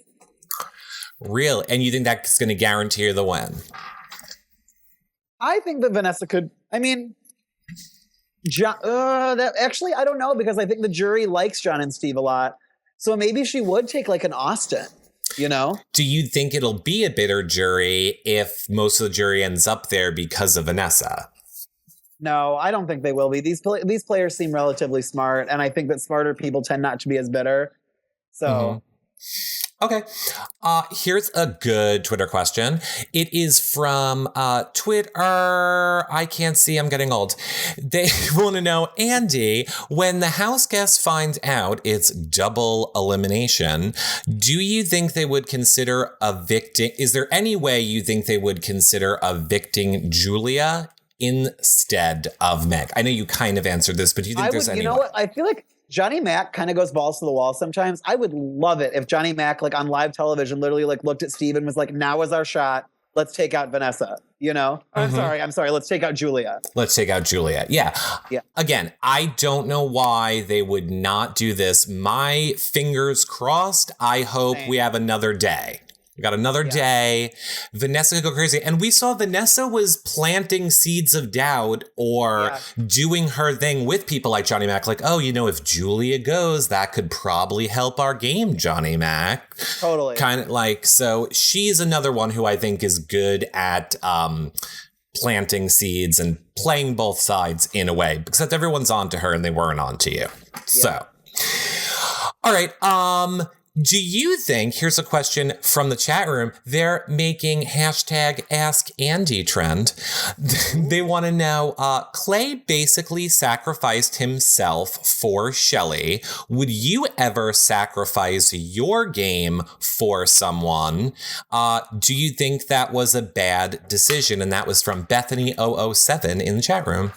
Really? And you think that's going to guarantee her the win?
I think that Vanessa could. I mean, actually, I don't know, because I think the jury likes John and Steve a lot. So maybe she would take like an Austin, you know?
Do you think it'll be a bitter jury if most of the jury ends up there because of Vanessa?
No, I don't think they will be. These players seem relatively smart, and I think that smarter people tend not to be as bitter. So,
Okay. Here's a good Twitter question. It is from Twitter. I can't see. I'm getting old. They want to know, Andy, when the house guests find out it's double elimination, do you think they would consider evicting? Is there any way you think they would consider evicting Julia instead of Meg? I know you kind of answered this, but do you think there's any way? You know what?
I feel like Johnny Mac kind of goes balls to the wall sometimes. I would love it if Johnny Mac, like on live television, literally like looked at Steve and was like, now is our shot. Let's take out Vanessa, you know? Mm-hmm. I'm sorry. Let's take out Julia.
Let's take out Julia. Yeah. Again, I don't know why they would not do this. My fingers crossed. I hope we have another day. We got another day. Vanessa could go crazy. And we saw Vanessa was planting seeds of doubt or doing her thing with people like Johnny Mac. Like, oh, if Julia goes, that could probably help our game, Johnny Mac.
Totally.
Kind of like, so she's another one who I think is good at planting seeds and playing both sides in a way. Except everyone's on to her and they weren't on to you. Yeah. So, all right. Do you think, here's a question from the chat room, they're making hashtag Ask Andy trend. They want to know, Clay basically sacrificed himself for Shelley. Would you ever sacrifice your game for someone? Do you think that was a bad decision? And that was from Bethany007 in the chat room.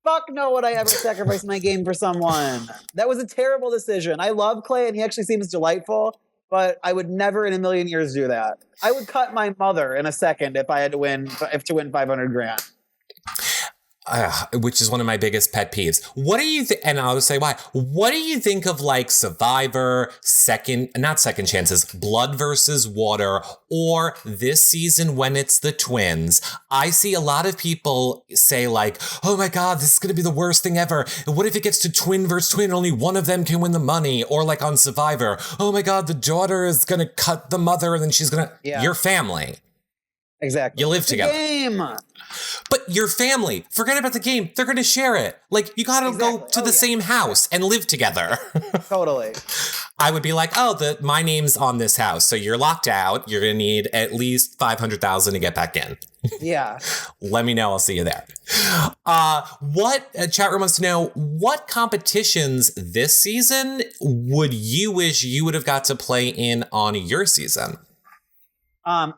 Fuck no would I ever sacrifice my game for someone. That was a terrible decision. I love Clay and he actually seems delightful, but I would never in a million years do that. I would cut my mother in a second if I had to win 500 grand.
Which is one of my biggest pet peeves. What do you think? And I'll just say why. What do you think of like Survivor, not second chances, Blood versus Water, or this season when it's the twins? I see a lot of people say like, oh my God, this is going to be the worst thing ever. What if it gets to twin versus twin? Only one of them can win the money. Or like on Survivor, oh my God, the daughter is going to cut the mother and then she's going to, your family.
Exactly.
You live together.
Game.
But your family, forget about the game. They're going to share it. Like, you got to go to the same house and live together.
Totally.
I would be like, my name's on this house. So you're locked out. You're going to need at least $500,000 to get back in.
Yeah.
Let me know. I'll see you there. What chat room wants to know, what competitions this season would you wish you would have got to play in on your season?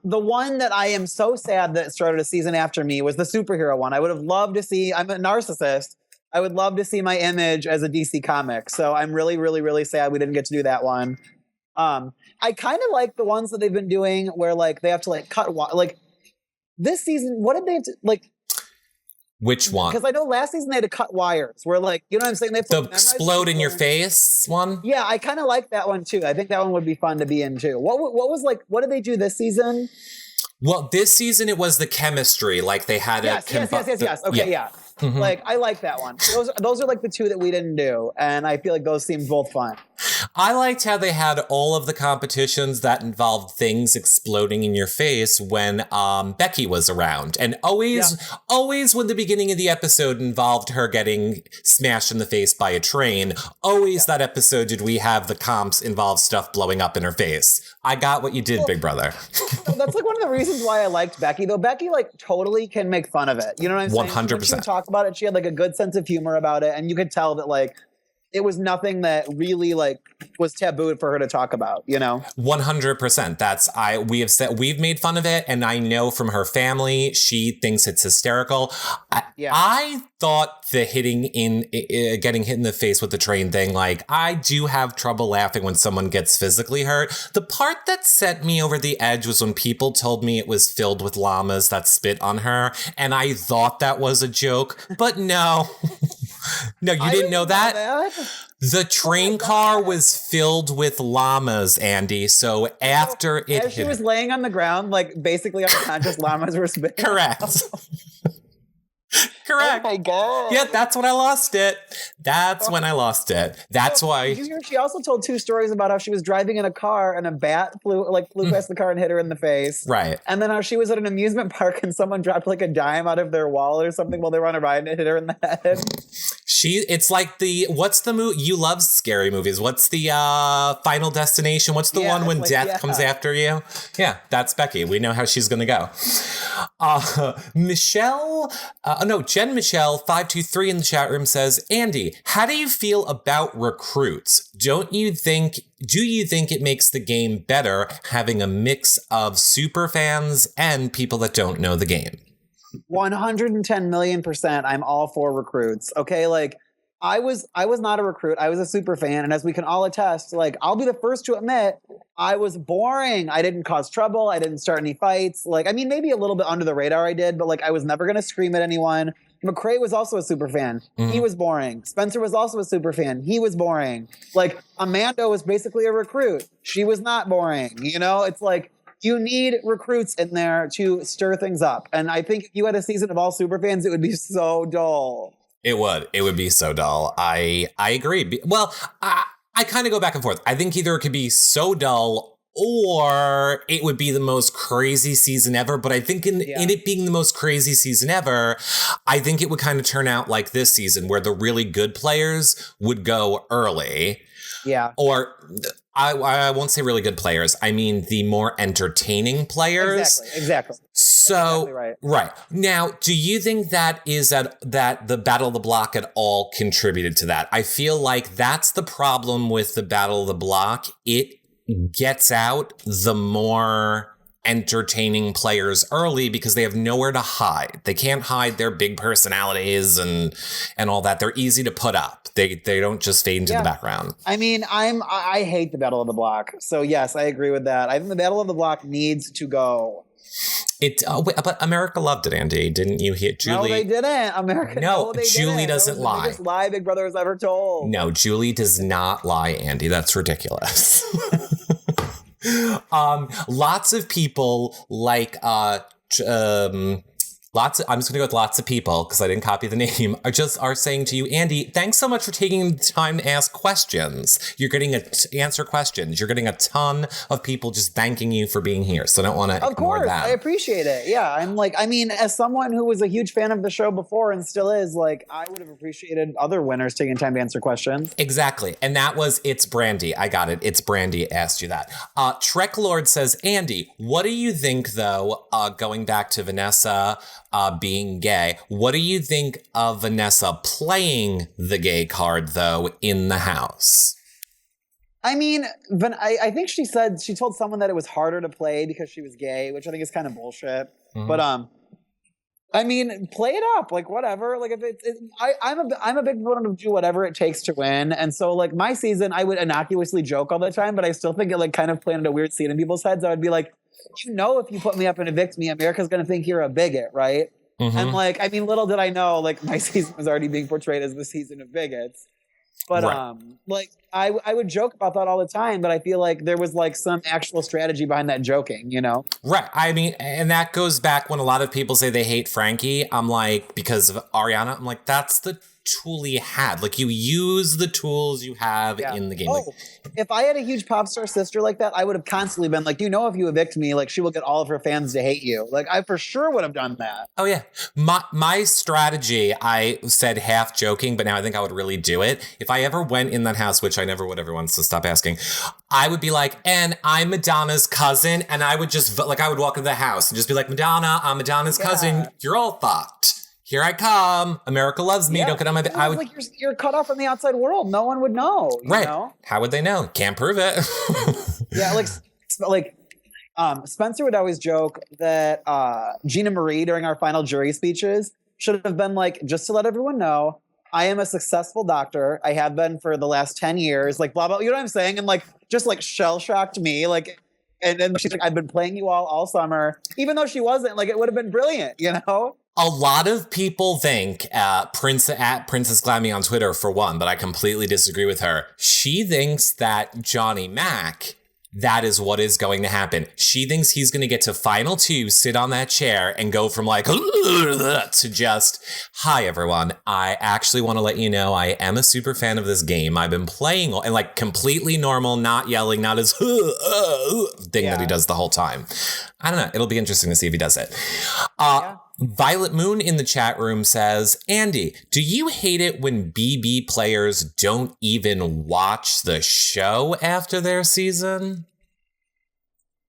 The one that I am so sad that started a season after me was the superhero one. I would have loved to see, I'm a narcissist. I would love to see my image as a DC comic. So I'm really, really, really sad we didn't get to do that one. I kind of like the ones that they've been doing where like they have to like cut, like this season, what did they have to, like,
which one?
Because I know last season they had to cut wires. Where like, you know what I'm saying? They have to
the explode in your face one?
Yeah, I kind of like that one too. I think that one would be fun to be in too. What was like, what did they do this season?
Well, this season it was the chemistry. Like they had
yes. Okay, yeah. Mm-hmm. Like, I like that one. Those are like the two that we didn't do. And I feel like those seemed both fun.
I liked how they had all of the competitions that involved things exploding in your face when Becky was around. And always when the beginning of the episode involved her getting smashed in the face by a train, that episode did we have the comps involve stuff blowing up in her face. I got what you did, Big Brother.
That's like one of the reasons why I liked Becky, though. Becky like totally can make fun of it. You know what I'm saying?
100%.
When she would talk about it, she had like a good sense of humor about it. And you could tell that like, it was nothing that really like was taboo for her to talk about, you know?
100%. We've made fun of it. And I know from her family, she thinks it's hysterical. I thought the getting hit in the face with the train thing, like I do have trouble laughing when someone gets physically hurt. The part that set me over the edge was when people told me it was filled with llamas that spit on her. And I thought that was a joke, but no. No, you didn't know that? The train car was filled with llamas, Andy. So after it
as she was laying on the ground, like basically unconscious, llamas were spitting.
Correct. Correct.
Oh my God.
Yeah, that's when I lost it. That's when I lost it. That's why.
Did you hear? She also told two stories about how she was driving in a car and a bat flew past the car and hit her in the face.
Right.
And then how she was at an amusement park and someone dropped like a dime out of their wallet or something while they were on a ride and it hit her in the head.
It's like what's the movie? You love scary movies. What's the Final Destination? What's the one when death comes after you? Yeah, that's Becky. We know how she's going to go. Jen Michelle 523 in the chat room says, Andy, how do you feel about recruits? Do you think it makes the game better having a mix of super fans and people that don't know the game?
110 million%. I'm all for recruits. Okay, like I was not a recruit. I was a super fan, and as we can all attest, like I'll be the first to admit, I was boring. I didn't cause trouble. I didn't start any fights. Like, I mean, maybe a little bit under the radar I did, but like I was never gonna scream at anyone. McCrae was also a super fan. Mm-hmm. He was boring. Spencer was also a super fan. He was boring. Like Amanda was basically a recruit. She was not boring. You know, it's like you need recruits in there to stir things up. And I think if you had a season of all superfans, it would be so dull.
It would be so dull. I agree. Well, I kind of go back and forth. I think either it could be so dull or it would be the most crazy season ever. But I think in it being the most crazy season ever, I think it would kind of turn out like this season where the really good players would go early.
Yeah.
Or I won't say really good players. I mean the more entertaining players.
Exactly.
So,
exactly
right. Now, do you think that the Battle of the Block at all contributed to that? I feel like that's the problem with the Battle of the Block. It gets out the more entertaining players early because they have nowhere to hide. They can't hide their big personalities and all that. They're easy to put up. They don't just fade into the background.
I mean, I hate the Battle of the Block. So yes, I agree with that. I think the Battle of the Block needs to go.
But America loved it, Andy. Didn't you hear Julie?
No, they didn't. America.
No,
they
Julie
didn't.
doesn't
That was the biggest lie Big Brother has ever told.
No, Julie does not lie, Andy. That's ridiculous. Lots of people like I'm just gonna go with lots of people because I didn't copy the name are saying to you, Andy, thanks so much for taking the time to ask questions. You're getting answer questions. You're getting a ton of people just thanking you for being here. So I don't want to ignore that. Of course,
I appreciate it. Yeah, as someone who was a huge fan of the show before and still is, I would have appreciated other winners taking time to answer questions.
Exactly. And that was It's Brandy. I got it. It's Brandy asked you that. Trek Lord says, Andy, what do you think, though, going back to Vanessa being gay, what do you think of Vanessa playing the gay card, though, in the house?
I mean, I think she told someone that it was harder to play because she was gay, which I think is kind of bullshit. Mm-hmm. But I mean, play it up, whatever. If I'm a big one to do whatever it takes to win, and so my season, I would innocuously joke all the time, but I still think it kind of planted a weird seed in people's heads. I would be like, if you put me up and evict me, America's going to think you're a bigot, right? Mm-hmm. And little did I know, my season was already being portrayed as the season of bigots. But right. I would joke about that all the time, but I feel like there was some actual strategy behind that joking,
Right. I mean, and that goes back when a lot of people say they hate Frankie. I'm because of Ariana. I'm that's the tool he had. You use the tools you have in the game.
If I had a huge pop star sister like that, I would have constantly been if you evict me, she will get all of her fans to hate you. I for sure would have done that.
Oh yeah. My strategy, I said half joking, but now I think I would really do it. If I ever went in that house, which I never would, everyone, so stop asking, I would be and I'm Madonna's cousin, and I would just I would walk into the house and just be Madonna, I'm Madonna's cousin, you're all fucked. Here I come. America loves me. Don't get on my...
you're cut off from the outside world. No one would know. You know?
How would they know? Can't prove it.
Yeah, Spencer would always joke that Gina Marie during our final jury speeches should have been just to let everyone know, I am a successful doctor. I have been for the last 10 years. Blah, blah. You know what I'm saying? And just shell-shocked me. And then she's I've been playing you all summer. Even though she wasn't, it would have been brilliant,
A lot of people think Princess Glammy on Twitter, for one, but I completely disagree with her. She thinks that Johnny Mac, that is what is going to happen. She thinks he's going to get to final two, sit on that chair, and go from to just, hi, everyone. I actually want to let you know I am a super fan of this game. I've been playing, and completely normal, not yelling, not as thing that he does the whole time. I don't know. It'll be interesting to see if he does it. Violet Moon in the chat room says, Andy, do you hate it when BB players don't even watch the show after their season?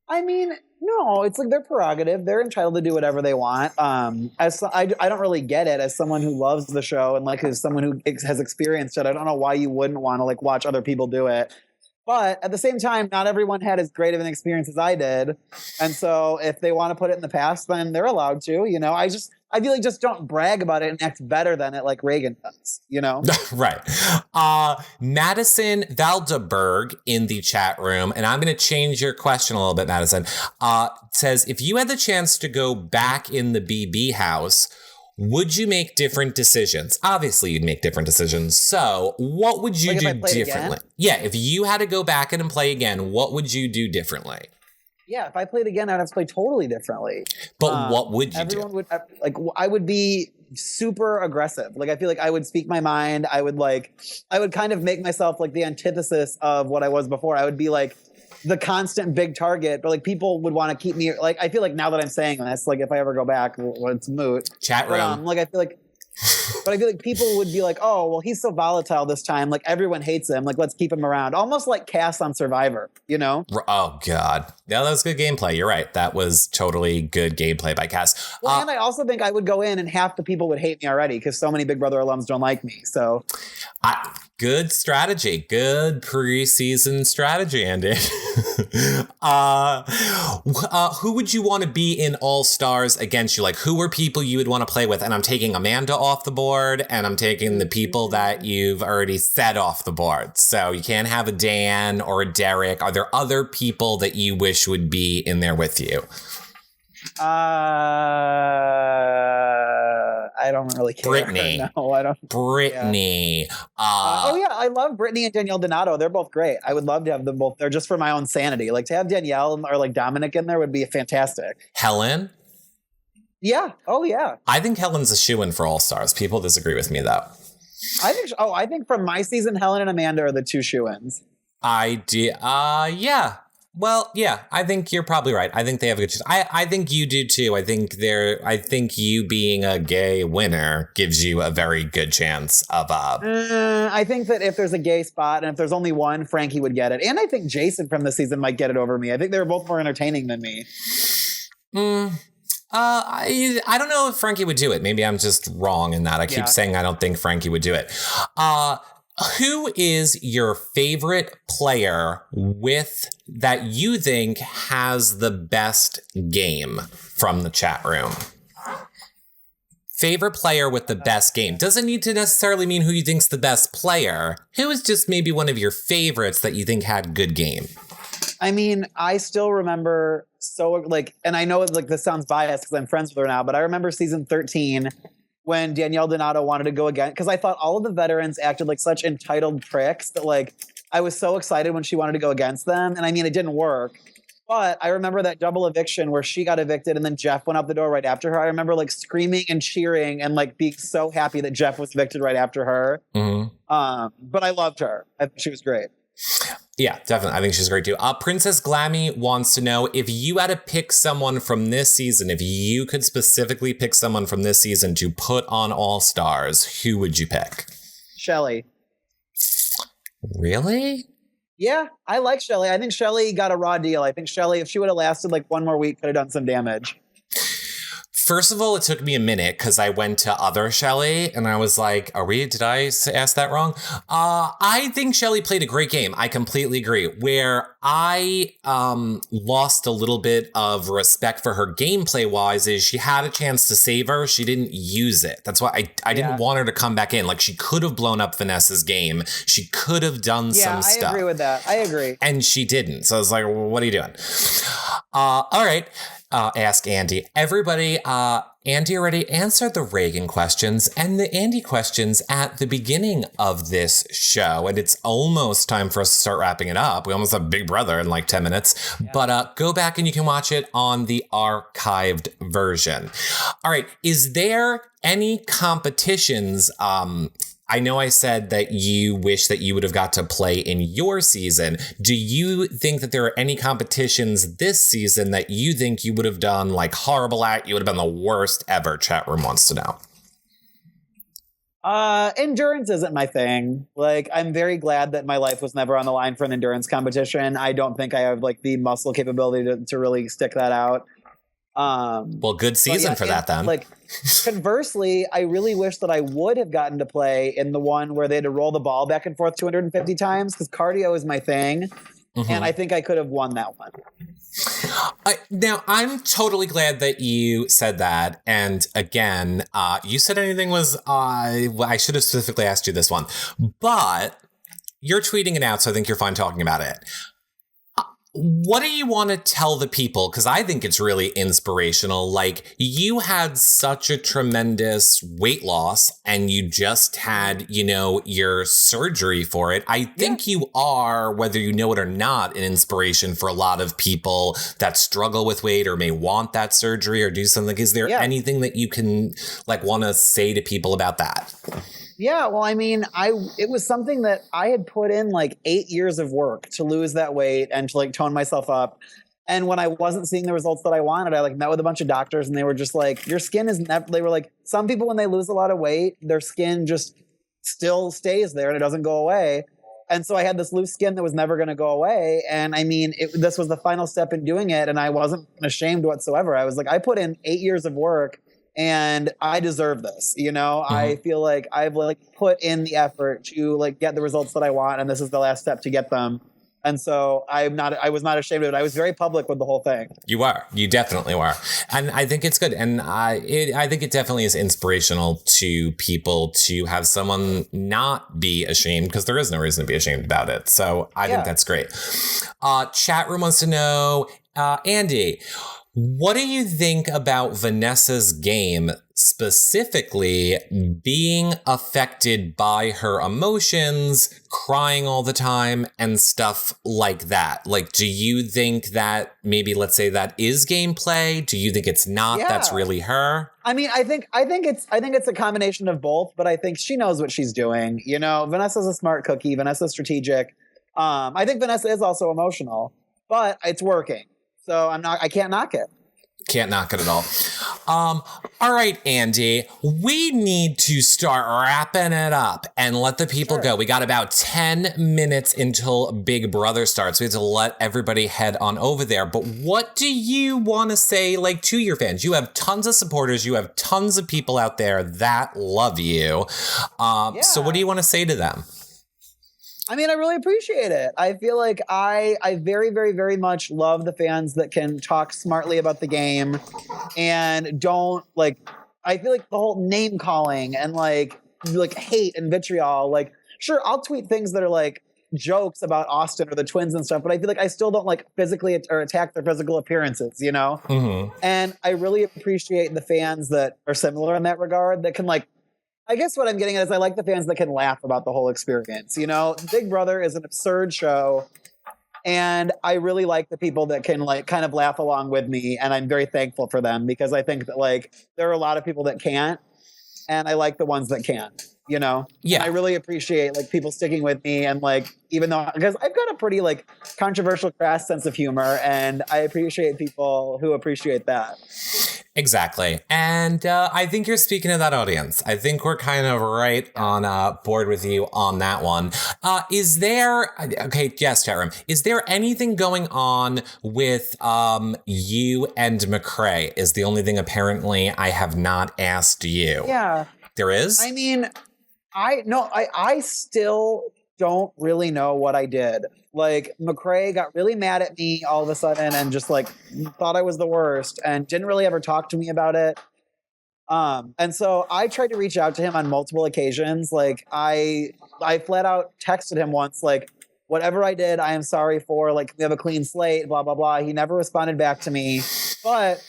I mean, no, it's their prerogative. They're entitled to do whatever they want. I don't really get it as someone who loves the show and as someone who has experienced it. I don't know why you wouldn't want to watch other people do it. But at the same time, not everyone had as great of an experience as I did. And so if they want to put it in the past, then they're allowed to, I feel just don't brag about it and act better than it like Reagan does,
Right. Madison Valdeberg in the chat room, and I'm going to change your question a little bit, Madison, says, if you had the chance to go back in the BB house, would you make different decisions? Obviously, you'd make different decisions. So what would you do differently?
Again?
Yeah, if you had to go back in and play again, what would you do differently?
Yeah, if I played again, I'd have to play totally differently.
But what would you
everyone
do?
would like. I would be super aggressive. Like I feel like I would speak my mind. I would kind of make myself like the antithesis of what I was before. I would be like the constant big target, but like people would want to keep me. Like I feel like now that I'm saying this, like if I ever go back, well, it's moot.
Chat room.
Like I feel like. But I feel like people would be like, oh, well, he's so volatile this time. Like, everyone hates him. Like, let's keep him around. Almost like Cass on Survivor, you know?
Oh, God. Yeah, that was good gameplay. You're right. That was totally good gameplay by Cass.
Well, and I also think I would go in and half the people would hate me already because so many Big Brother alums don't like me. So...
good strategy. Good preseason strategy, Andy. Who would you want to be in All Stars against you? Like, who are people you would want to play with? And I'm taking Amanda off the board, and I'm taking the people that you've already set off the board. So you can't have a Dan or a Derek. Are there other people that you wish would be in there with you?
I don't really care.
Brittany.
No, I don't.
Brittany.
Yeah. I love Brittany and Danielle Donato. They're both great. I would love to have them both there just for my own sanity. Like to have Danielle or like Dominic in there would be fantastic.
Helen?
Yeah. Oh, yeah.
I think Helen's a shoo-in for All Stars. People disagree with me, though.
I think from my season, Helen and Amanda are the two shoo-ins.
Yeah. Well, yeah, I think you're probably right. I think they have a good chance. I think you do too. I think you being a gay winner gives you a very good chance of
I think that if there's a gay spot and if there's only one, Frankie would get it. And I think Jason from the season might get it over me. I think they were both more entertaining than me.
I don't know if Frankie would do it. Maybe I'm just wrong in that. I keep saying I don't think Frankie would do it. Who is your favorite player that you think has the best game from the chat room? Favorite player with the best game. Doesn't need to necessarily mean who you think's the best player. Who is just maybe one of your favorites that you think had good game?
I mean, I still remember and I know this sounds biased because I'm friends with her now, but I remember season 13 when Danielle Donato wanted to go again, because I thought all of the veterans acted like such entitled pricks that like I was so excited when she wanted to go against them. And I mean, it didn't work. But I remember that double eviction where she got evicted and then Jeff went out the door right after her. I remember like screaming and cheering and like being so happy that Jeff was evicted right after her. Mm-hmm. But I loved her. She was great.
Yeah, definitely. I think she's great too. Princess Glammy wants to know if you had to pick someone from this season, if you could specifically pick someone from this season to put on All Stars, who would you pick?
Shelly.
Really?
Yeah, I like Shelly. I think Shelly got a raw deal. I think Shelly, if she would have lasted like one more week, could have done some damage.
First of all, it took me a minute because I went to other Shelly and I was like, did I ask that wrong? I think Shelly played a great game. I completely agree. Where I lost a little bit of respect for her gameplay wise is she had a chance to save her. She didn't use it. That's why I didn't want her to come back in. Like she could have blown up Vanessa's game. She could have done some stuff.
I agree with that. I agree.
And she didn't. So I was like, well, what are you doing? All right. Ask Andy. Everybody, Andy already answered the Reagan questions and the Andy questions at the beginning of this show. And it's almost time for us to start wrapping it up. We almost have Big Brother in like 10 minutes. Yeah. But go back and you can watch it on the archived version. All right. Is there any competitions? I know I said that you wish that you would have got to play in your season. Do you think that there are any competitions this season that you think you would have done like horrible at? You would have been the worst ever? Chat room wants to know.
Endurance isn't my thing. Like, I'm very glad that my life was never on the line for an endurance competition. I don't think I have like the muscle capability to really stick that out.
Well, good season for that then.
Like, conversely, I really wish that I would have gotten to play in the one where they had to roll the ball back and forth 250 times because cardio is my thing. Mm-hmm. And I think I could have won that one.
Now, I'm totally glad that you said that. And again, you said anything was, I should have specifically asked you this one, but you're tweeting it out. So I think you're fine talking about it. What do you want to tell the people? Because I think it's really inspirational. Like, you had such a tremendous weight loss and you just had, your surgery for it. I think you are, whether you know it or not, an inspiration for a lot of people that struggle with weight or may want that surgery or do something. Is there anything that you can want to say to people about that?
Yeah, well, I mean, it was something that I had put in 8 years of work to lose that weight and to tone myself up. And when I wasn't seeing the results that I wanted, I met with a bunch of doctors and they were just like, your skin is never, they were like, some people when they lose a lot of weight, their skin just still stays there and it doesn't go away. And so I had this loose skin that was never going to go away. And I mean, this was the final step in doing it. And I wasn't ashamed whatsoever. I was like, I put in 8 years of work. And I deserve this,
Mm-hmm.
I feel like I've put in the effort to get the results that I want. And this is the last step to get them. And so I was not ashamed of it. I was very public with the whole thing.
You are. You definitely were. And I think it's good. And I think it definitely is inspirational to people to have someone not be ashamed, because there is no reason to be ashamed about it. So I think that's great. Chat room wants to know, Andy, what do you think about Vanessa's game, specifically being affected by her emotions, crying all the time, and stuff like that? Do you think that maybe, let's say, that is gameplay? Do you think it's not? That's really her?
I mean, I think it's a combination of both, but I think she knows what she's doing. Vanessa's a smart cookie. Vanessa's strategic. I think Vanessa is also emotional, but it's working. So I can't knock it.
Can't knock it at all. All right, Andy, we need to start wrapping it up and let the people go. We got about 10 minutes until Big Brother starts. We have to let everybody head on over there. But what do you want to say, to your fans? You have tons of supporters. You have tons of people out there that love you. So what do you want to say to them?
I mean, I really appreciate it. I feel like I very, very, very much love the fans that can talk smartly about the game and don't I feel like the whole name calling and hate and vitriol. Sure, I'll tweet things that are jokes about Austin or the twins and stuff, but I feel like I still don't physically or attack their physical appearances,
Mm-hmm.
And I really appreciate the fans that are similar in that regard that can I guess what I'm getting at is I like the fans that can laugh about the whole experience. Big Brother is an absurd show, and I really like the people that can kind of laugh along with me, and I'm very thankful for them because I think that there are a lot of people that can't, and I like the ones that can. Yeah. And I really appreciate people sticking with me and even though because I've got a pretty controversial, crass sense of humor, and I appreciate people who appreciate that.
Exactly. And I think you're speaking to that audience. I think we're kind of right on board with you on that one. Is there, yes, chat room. Is there anything going on with you and McCrae? Is the only thing apparently I have not asked you.
Yeah.
There is?
I mean, I still don't really know what I did. McCrae got really mad at me all of a sudden and just thought I was the worst and didn't really ever talk to me about it. And so I tried to reach out to him on multiple occasions. I flat out texted him once, whatever I did, I am sorry for, we have a clean slate, blah, blah, blah. He never responded back to me, but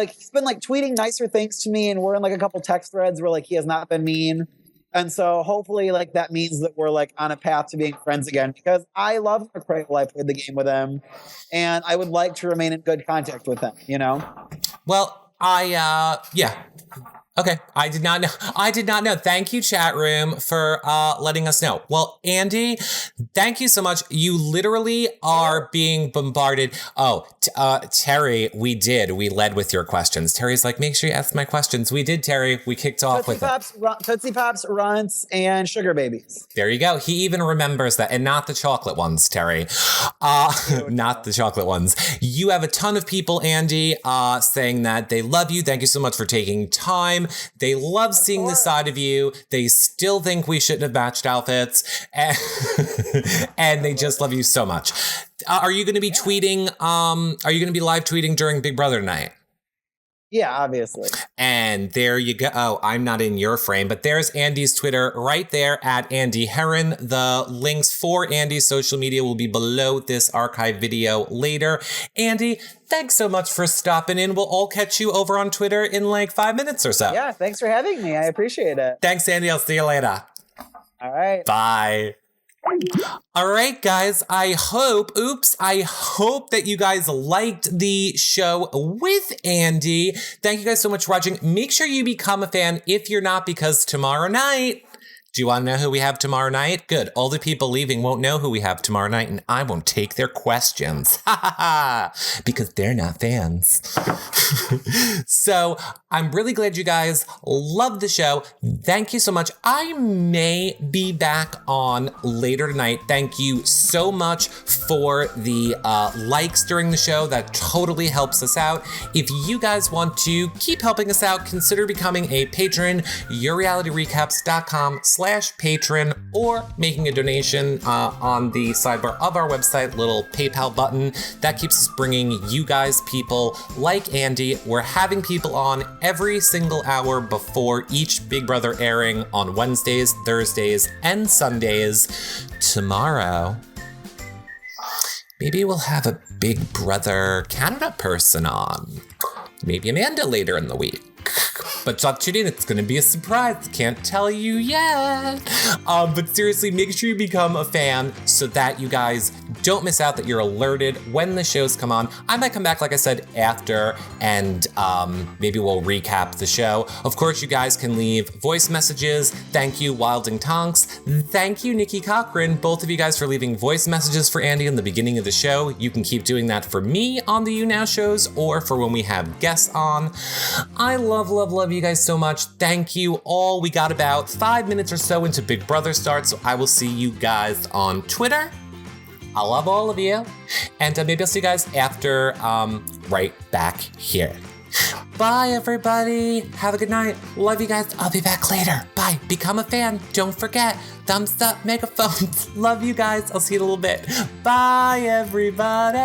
he's been tweeting nicer things to me. And we're in a couple text threads where he has not been mean. And so hopefully that means that we're on a path to being friends again, because I love McCrae while I played the game with him and I would like to remain in good contact with him,
Well, Okay. I did not know. Thank you, chat room, for letting us know. Well, Andy, thank you so much. You literally are being bombarded. Oh, Terry, we led with your questions. Terry's like, make sure you ask my questions. We did, Terry. We kicked off with
Tootsie Pops, Runts, and Sugar Babies.
There you go. He even remembers that. And not the chocolate ones, Terry. Not the chocolate ones. You have a ton of people, Andy, saying that they love you. Thank you so much for taking time. They love seeing the side of you. They still think we shouldn't have matched outfits. And they just love you so much. Are you going to be tweeting? Are you going to be live tweeting during Big Brother night?
Yeah, obviously.
And there you go. Oh, I'm not in your frame, but there's Andy's Twitter right there at Andy Herren. The links for Andy's social media will be below this archive video later. Andy, thanks so much for stopping in. We'll all catch you over on Twitter in like 5 minutes or so.
Yeah, thanks for having me. I appreciate it.
Thanks, Andy. I'll see you later.
All right.
Bye. All right, guys, I hope that you guys liked the show with Andy. Thank you guys so much for watching. Make sure you become a fan if you're not, because tomorrow night, do you want to know who we have tomorrow night? Good. All the people leaving won't know who we have tomorrow night, and I won't take their questions. Ha ha ha. Because they're not fans. So I'm really glad you guys love the show. Thank you so much. I may be back on later tonight. Thank you so much for the likes during the show. That totally helps us out. If you guys want to keep helping us out, consider becoming a patron. yourrealityrecaps.com/patron, or making a donation on the sidebar of our website, little PayPal button. That keeps us bringing you guys people like Andy. We're having people on every single hour before each Big Brother airing on Wednesdays, Thursdays, and Sundays. Tomorrow, maybe we'll have a Big Brother Canada person on. Maybe Amanda later in the week. But stop tuning in, it's gonna be a surprise. Can't tell you yet. But seriously, make sure you become a fan so that you guys don't miss out, that you're alerted when the shows come on. I might come back, like I said, after, and maybe we'll recap the show. Of course, you guys can leave voice messages. Thank you, Wilding Tonks. Thank you, Nikki Cochran, both of you guys for leaving voice messages for Andy in the beginning of the show. You can keep doing that for me on the You Now shows, or for when we have guests on. I love you guys so much. Thank you all. We got about 5 minutes or so into Big Brother start, so I will see you guys on Twitter. I love all of you. And maybe I'll see you guys after, right back here. Bye, everybody. Have a good night. Love you guys. I'll be back later. Bye. Become a fan. Don't forget. Thumbs up, megaphones. Love you guys. I'll see you in a little bit. Bye, everybody.